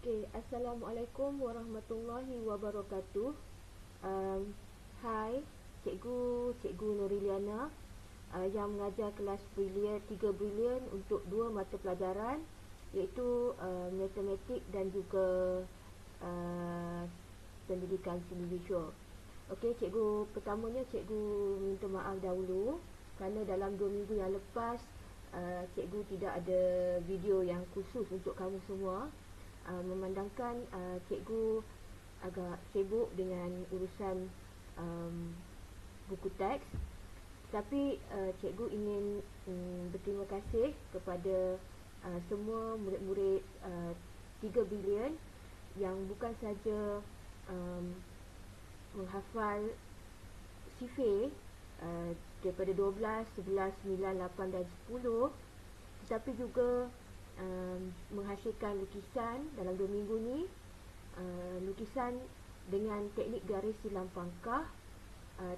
Okey, Assalamualaikum warahmatullahi wabarakatuh. Um, Hai, Cikgu Noriliana yang mengajar kelas Brilliant 3 Brilliant untuk dua mata pelajaran iaitu Matematik dan juga uh, Pendidikan Seni Visual. Okey, pertamanya cikgu minta maaf dahulu kerana dalam 2 minggu yang lepas cikgu tidak ada video yang khusus untuk kamu semua. Memandangkan cikgu agak sibuk dengan urusan buku teks, tapi cikgu ingin berterima kasih kepada semua murid-murid 3 Brilliant yang bukan saja menghafal sifir daripada 12, 11, 9, 8 dan 10, tetapi juga menghasilkan lukisan dalam 2 minggu ni, lukisan dengan teknik garis silang pangkah,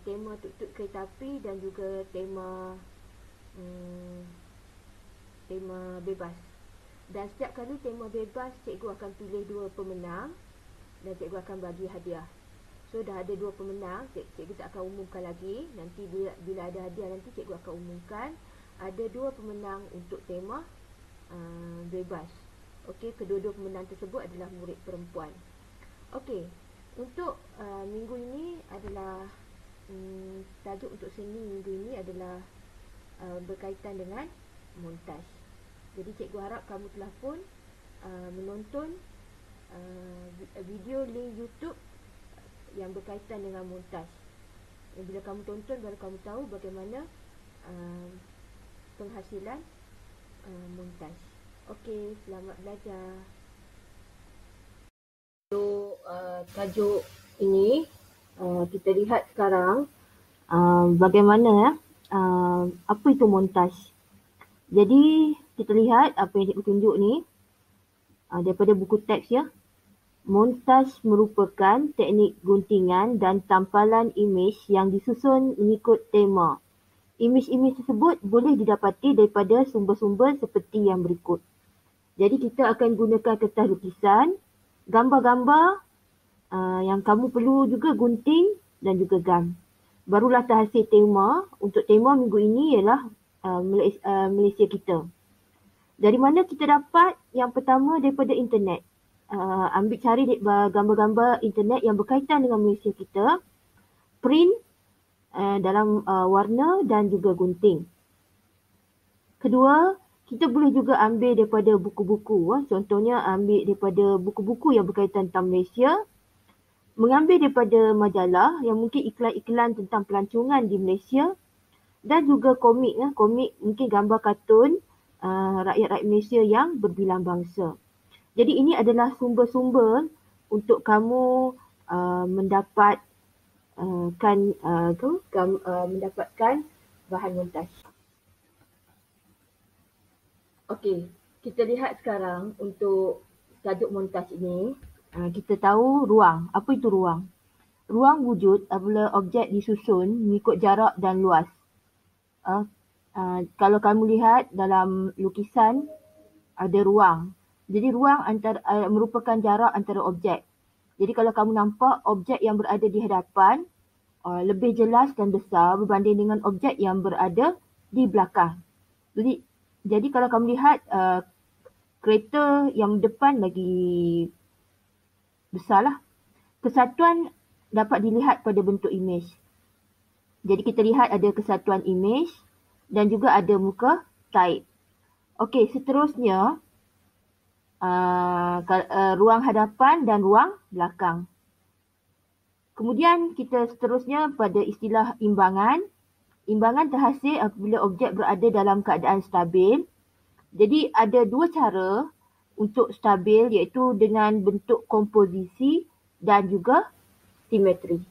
tema tuk-tuk kereta api dan juga tema bebas. Dan setiap kali tema bebas, cikgu akan pilih 2 pemenang dan cikgu akan bagi hadiah. So dah ada 2 pemenang, cikgu tak akan umumkan lagi. Nanti bila ada hadiah nanti cikgu akan umumkan. Ada 2 pemenang untuk tema bebas. Okey, kedua-dua pemenang tersebut adalah murid perempuan. Okey, untuk minggu ini adalah tajuk untuk seni minggu ini adalah berkaitan dengan montaj. Jadi cikgu harap kamu telah pun menonton video link YouTube yang berkaitan dengan montaj. Bila kamu tonton baru kamu tahu bagaimana penghasilan montaj. Okey, selamat belajar. Untuk tajuk ini kita lihat sekarang bagaimana apa itu montaj. Jadi kita lihat apa yang cikgu tunjuk ni daripada buku teks ya. Montaj merupakan teknik guntingan dan tampalan imej yang disusun mengikut tema. Imej-imej tersebut boleh didapati daripada sumber-sumber seperti yang berikut. Jadi kita akan gunakan kertas lukisan, gambar-gambar yang kamu perlu juga gunting dan juga gam. Barulah terhasil tema. Untuk tema minggu ini ialah Malaysia kita. Dari mana kita dapat? Yang pertama daripada internet. Ambil cari gambar-gambar internet yang berkaitan dengan Malaysia kita. Print dalam warna dan juga gunting. Kedua, kita boleh juga ambil daripada buku-buku. Contohnya ambil daripada buku-buku yang berkaitan tentang Malaysia. Mengambil daripada majalah yang mungkin iklan-iklan tentang pelancongan di Malaysia. Dan juga komik. Komik mungkin gambar kartun rakyat-rakyat Malaysia yang berbilang bangsa. Jadi ini adalah sumber-sumber untuk kamu mendapatkan bahan montaj. Okey, kita lihat sekarang untuk tajuk montaj ini. Kita tahu ruang. Apa itu ruang? Ruang wujud apabila objek disusun mengikut jarak dan luas. Kalau kamu lihat dalam lukisan ada ruang. Jadi ruang merupakan jarak antara objek. Jadi kalau kamu nampak objek yang berada di hadapan lebih jelas dan besar berbanding dengan objek yang berada di belakang. Jadi kalau kamu lihat kereta yang depan lagi besarlah. Kesatuan dapat dilihat pada bentuk imej. Jadi kita lihat ada kesatuan imej dan juga ada muka taib. Okey, seterusnya ruang hadapan dan ruang belakang. Kemudian kita seterusnya pada istilah imbangan. Imbangan terhasil apabila objek berada dalam keadaan stabil. Jadi ada 2 cara untuk stabil iaitu dengan bentuk komposisi dan juga simetri.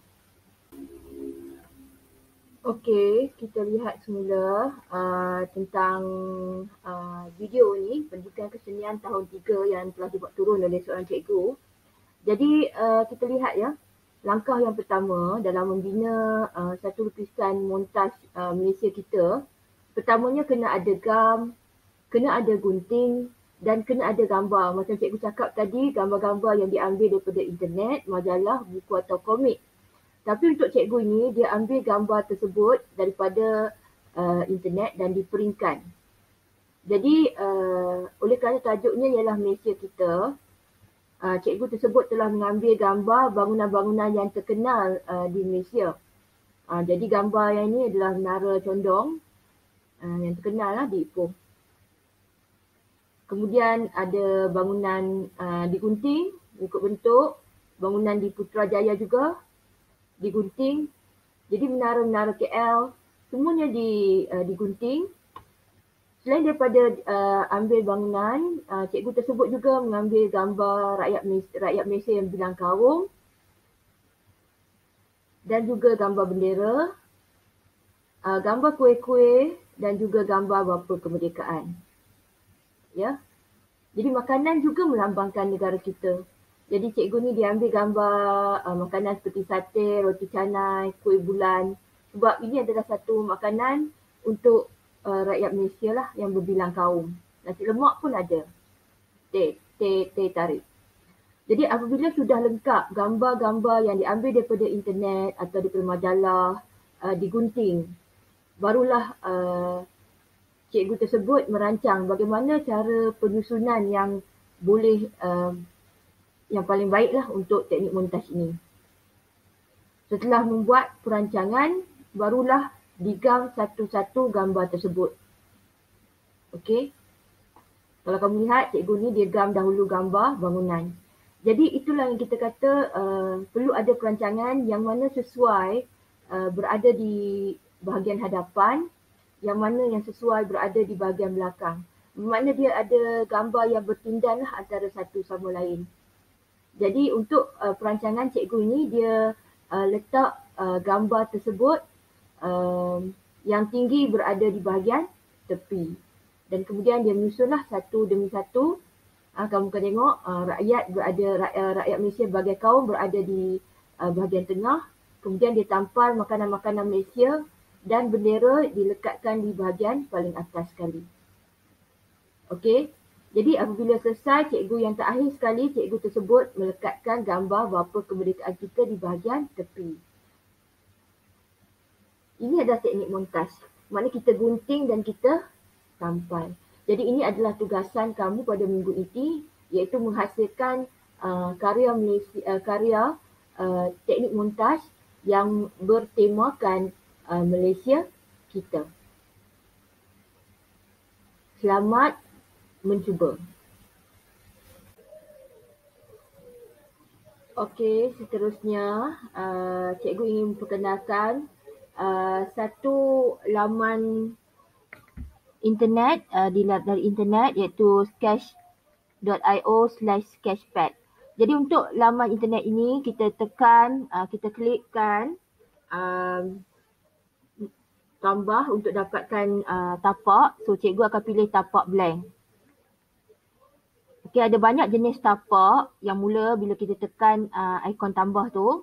Okey, kita lihat semula tentang video ni, Pendidikan Kesenian tahun 3 yang telah dibuat turun oleh seorang cikgu. Jadi kita lihat ya, langkah yang pertama dalam membina satu lukisan montaj Malaysia kita, pertamanya kena ada gam, kena ada gunting dan kena ada gambar. Macam cikgu cakap tadi, gambar-gambar yang diambil daripada internet, majalah, buku atau komik. Tapi untuk cikgu ini, dia ambil gambar tersebut daripada internet dan diperingkan. Jadi oleh kerana tajuknya ialah Malaysia kita, cikgu tersebut telah mengambil gambar bangunan-bangunan yang terkenal di Malaysia. Jadi gambar yang ini adalah Menara Condong yang terkenal lah di Ipoh. Kemudian ada bangunan di Gunting, ikut bentuk. Bangunan di Putrajaya juga digunting. Jadi menara-menara KL semuanya digunting. Selain daripada ambil bangunan, cikgu tersebut juga mengambil gambar rakyat Malaysia yang bilang kaum dan juga gambar bendera, gambar kuih-kuih dan juga gambar bapa kemerdekaan. Ya. Jadi makanan juga melambangkan negara kita. Jadi cikgu ni dia ambil gambar makanan seperti sate, roti canai, kuih bulan. Sebab ini adalah satu makanan untuk rakyat Malaysia lah yang berbilang kaum. Nasi lemak pun ada. Teh tarik. Jadi apabila sudah lengkap gambar-gambar yang diambil daripada internet atau daripada majalah digunting, barulah cikgu tersebut merancang bagaimana cara penyusunan yang boleh yang paling baiklah untuk teknik montaj ini. Setelah membuat perancangan, barulah digam satu-satu gambar tersebut. Okey. Kalau kamu lihat, cikgu ni dia gam dahulu gambar bangunan. Jadi itulah yang kita kata perlu ada perancangan yang mana sesuai berada di bahagian hadapan, yang mana yang sesuai berada di bahagian belakang. Bermakna dia ada gambar yang bertindan lah antara satu sama lain. Jadi untuk perancangan cikgu ini dia letak gambar tersebut yang tinggi berada di bahagian tepi. Dan kemudian dia menyusunlah satu demi satu. Kamu akan tengok rakyat Malaysia sebagai kaum berada di bahagian tengah. Kemudian dia tampal makanan-makanan Malaysia dan bendera dilekatkan di bahagian paling atas sekali. Okey. Jadi apabila selesai, cikgu yang terakhir sekali, cikgu tersebut melekatkan gambar bapa kemerdekaan kita di bahagian tepi. Ini adalah teknik montaj. Maknanya kita gunting dan kita tampal. Jadi ini adalah tugasan kamu pada minggu ini, iaitu menghasilkan karya teknik montaj yang bertemakan Malaysia kita. Selamat mencuba. Okey, seterusnya cikgu ingin memperkenalkan satu laman internet dari internet iaitu sketch.io/sketchpad. Jadi untuk laman internet ini kita tekan, kita klikkan tambah untuk dapatkan tapak. So cikgu akan pilih tapak blank. Okey, ada banyak jenis tapak yang mula bila kita tekan ikon tambah tu.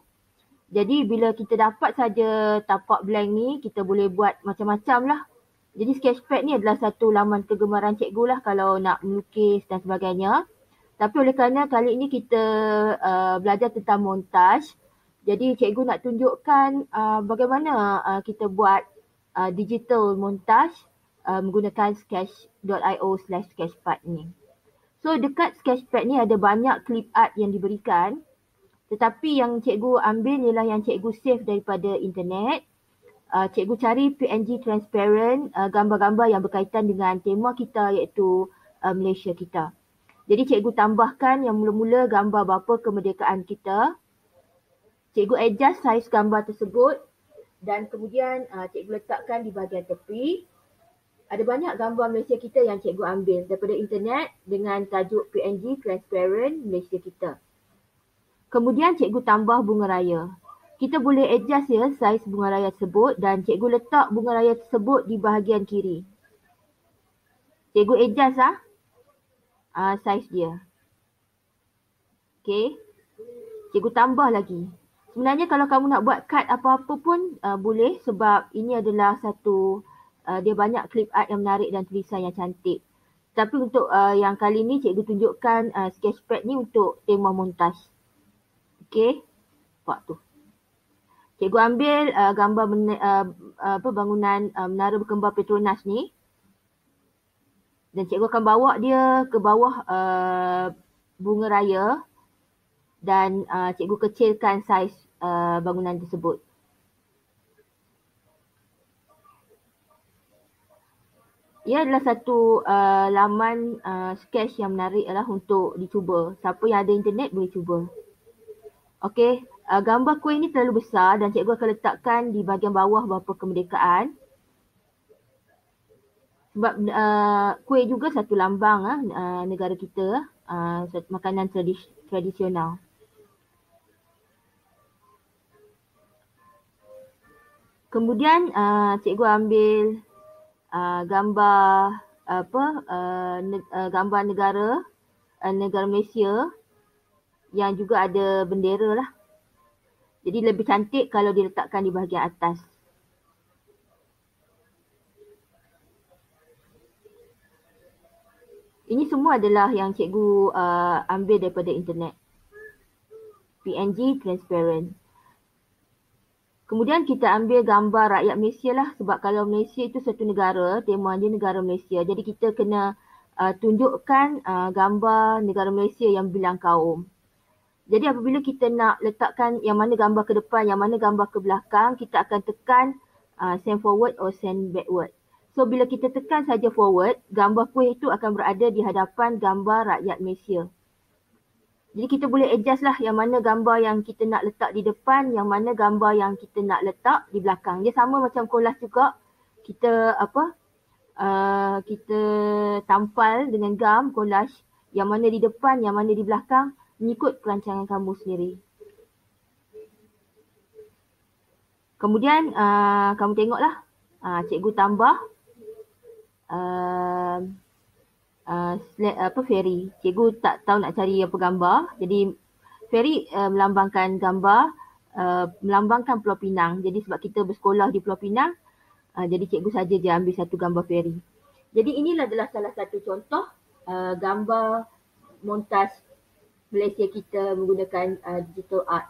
Jadi bila kita dapat saja tapak blank ni, kita boleh buat macam-macam lah. Jadi sketchpad ni adalah satu laman kegemaran cikgu lah kalau nak melukis dan sebagainya. Tapi oleh kerana kali ini kita belajar tentang montaj, jadi cikgu nak tunjukkan bagaimana kita buat digital montaj menggunakan sketch.io/sketchpad ni. So dekat sketchpad ni ada banyak clip art yang diberikan. Tetapi yang cikgu ambil ialah yang cikgu save daripada internet. Cikgu cari PNG transparent, gambar-gambar yang berkaitan dengan tema kita iaitu Malaysia kita. Jadi cikgu tambahkan yang mula-mula gambar bapa kemerdekaan kita. Cikgu adjust saiz gambar tersebut dan kemudian cikgu letakkan di bahagian tepi. Ada banyak gambar Malaysia kita yang cikgu ambil daripada internet dengan tajuk PNG transparent Malaysia kita. Kemudian cikgu tambah bunga raya. Kita boleh adjust ya saiz bunga raya tersebut dan cikgu letak bunga raya tersebut di bahagian kiri. Cikgu adjust saiz dia. Okey. Cikgu tambah lagi. Sebenarnya kalau kamu nak buat cut apa-apa pun boleh sebab ini adalah satu dia banyak clip art yang menarik dan tulisan yang cantik. Tapi untuk yang kali ni cikgu tunjukkan sketchpad ni untuk tema montaj. Okey, nampak tu. Cikgu ambil gambar bangunan Menara Berkembar Petronas ni. Dan cikgu akan bawa dia ke bawah bunga raya. Dan cikgu kecilkan saiz bangunan tersebut. Ia adalah satu laman sketch yang menarik lah untuk dicuba. Siapa yang ada internet boleh cuba. Okey, gambar kuih ni terlalu besar dan cikgu akan letakkan di bahagian bawah bapa kemerdekaan. Sebab kuih juga satu lambang negara kita, satu makanan tradisional. Kemudian cikgu ambil gambar gambar negara Malaysia yang juga ada bendera lah. Jadi lebih cantik kalau diletakkan di bahagian atas. Ini semua adalah yang cikgu ambil daripada internet. PNG transparent. Kemudian kita ambil gambar rakyat Malaysia lah, sebab kalau Malaysia itu satu negara, tema dia negara Malaysia. Jadi kita kena tunjukkan gambar negara Malaysia yang bilang kaum. Jadi apabila kita nak letakkan yang mana gambar ke depan, yang mana gambar ke belakang, kita akan tekan send forward or send backward. So bila kita tekan saja forward, gambar kuih itu akan berada di hadapan gambar rakyat Malaysia. Jadi kita boleh adjust lah yang mana gambar yang kita nak letak di depan, yang mana gambar yang kita nak letak di belakang. Dia sama macam collage juga. Kita kita tampal dengan gam collage yang mana di depan, yang mana di belakang, mengikut perancangan kamu sendiri. Kemudian kamu tengoklah, cikgu tambah fairy. Cikgu tak tahu nak cari apa gambar. Jadi fairy melambangkan gambar, melambangkan Pulau Pinang. Jadi sebab kita bersekolah di Pulau Pinang, jadi cikgu saja je ambil satu gambar fairy. Jadi inilah adalah salah satu contoh gambar montaj Malaysia kita menggunakan digital art.